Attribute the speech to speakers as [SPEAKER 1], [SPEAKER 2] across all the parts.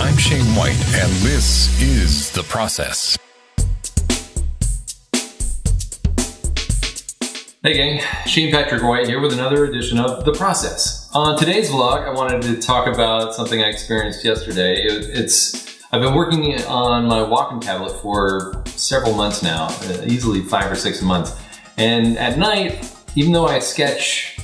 [SPEAKER 1] I'm Shane White, and this is The Process.
[SPEAKER 2] Hey gang, Shane Patrick White here with another edition of The Process. On today's vlog, I wanted to talk about something I experienced yesterday. I've been working on my walking tablet for several months now, easily 5 or 6 months. And at night, even though I sketch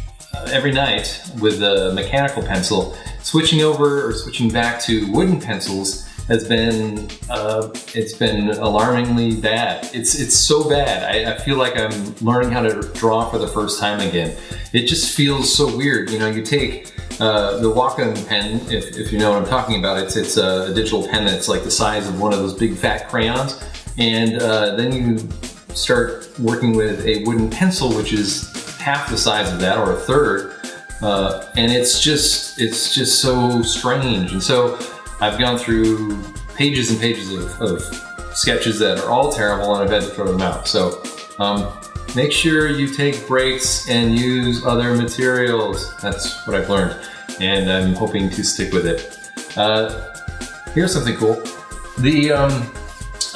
[SPEAKER 2] every night with a mechanical pencil, switching back to wooden pencils has been it's been alarmingly bad. It's so bad. I feel like I'm learning how to draw for the first time again. It just feels so weird. You know, you take the Wacom pen, if you know what I'm talking about. It's a digital pen that's like the size of one of those big fat crayons, and then you start working with a wooden pencil, which is half the size of that or a third, and it's just so strange. And so I've gone through pages and pages of sketches that are all terrible, and I've had to throw them out. So make sure you take breaks and use other materials. That's what I've learned, and I'm hoping to stick with it. Here's something cool.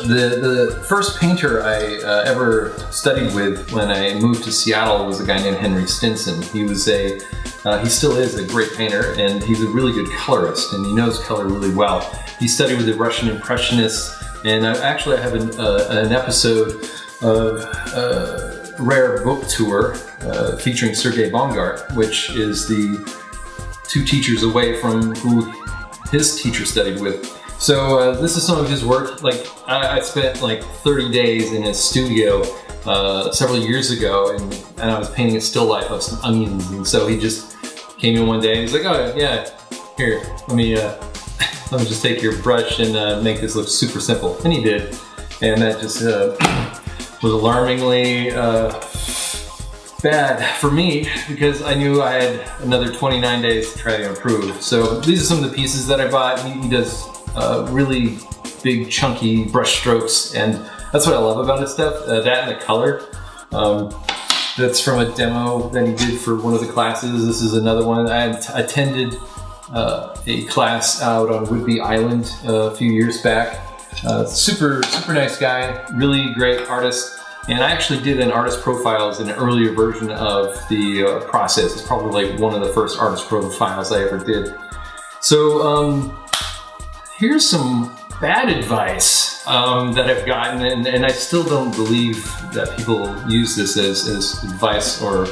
[SPEAKER 2] The first painter I ever studied with when I moved to Seattle was a guy named Henry Stinson. He still is a great painter, and he's a really good colorist, and he knows color really well. He studied with the Russian Impressionists, and I have an episode of Rare Book Tour featuring Sergei Bongart, which is the 2 teachers away from who his teacher studied with. So this is some of his work. Like I spent like 30 days in his studio several years ago, and I was painting a still life of some onions. And so he just came in one day and he's like, "Oh yeah, here, let me just take your brush and make this look super simple." And he did, and that just was alarmingly bad for me, because I knew I had another 29 days to try to improve. So these are some of the pieces that I bought. He does really big chunky brush strokes, and that's what I love about his stuff. That and the color. That's from a demo that he did for one of the classes. This is another one. I attended a class out on Whidbey Island a few years back. Super nice guy, really great artist. And I actually did an artist profiles in an earlier version of the process. It's probably like one of the first artist profiles I ever did. So here's some bad advice that I've gotten, and I still don't believe that people use this as advice or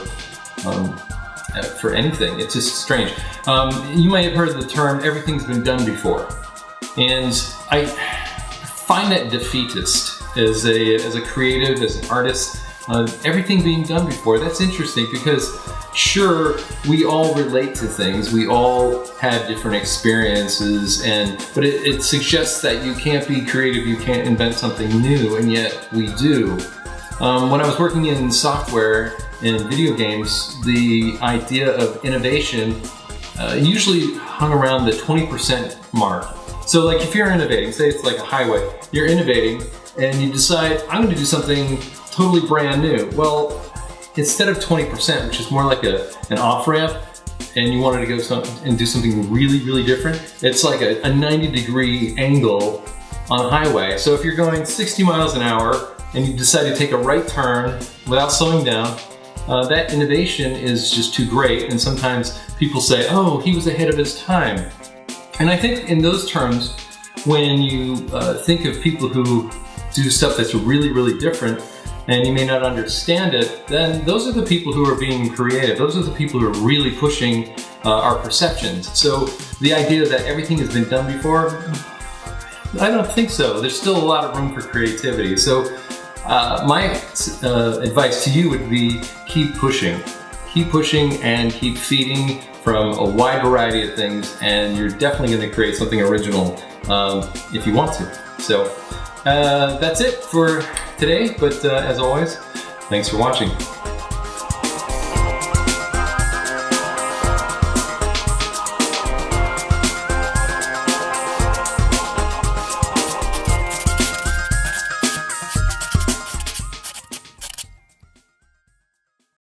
[SPEAKER 2] for anything. It's just strange. You might have heard the term "everything's been done before," and I find that defeatist as a creative, as an artist. Everything being done before, that's interesting, because sure, we all relate to things, we all have different experiences, but it suggests that you can't be creative, you can't invent something new, and yet we do. When I was working in software and video games, the idea of innovation usually hung around the 20% mark. So like if you're innovating, say it's like a highway, you're innovating and you decide, I'm going to do something totally brand new. Well, instead of 20%, which is more like an off-ramp, and you wanted to go and do something really different, it's like a 90-degree angle on a highway. So if you're going 60 miles an hour and you decide to take a right turn without slowing down, that innovation is just too great. And sometimes people say, "Oh, he was ahead of his time." And I think in those terms, when you think of people who do stuff that's really different, and you may not understand it, then those are the people who are being creative. Those are the people who are really pushing our perceptions. So the idea that everything has been done before, I don't think so. There's still a lot of room for creativity. So my advice to you would be keep pushing. Keep pushing and keep feeding from a wide variety of things, and you're definitely going to create something original if you want to. So that's it for today, but as always, thanks for watching.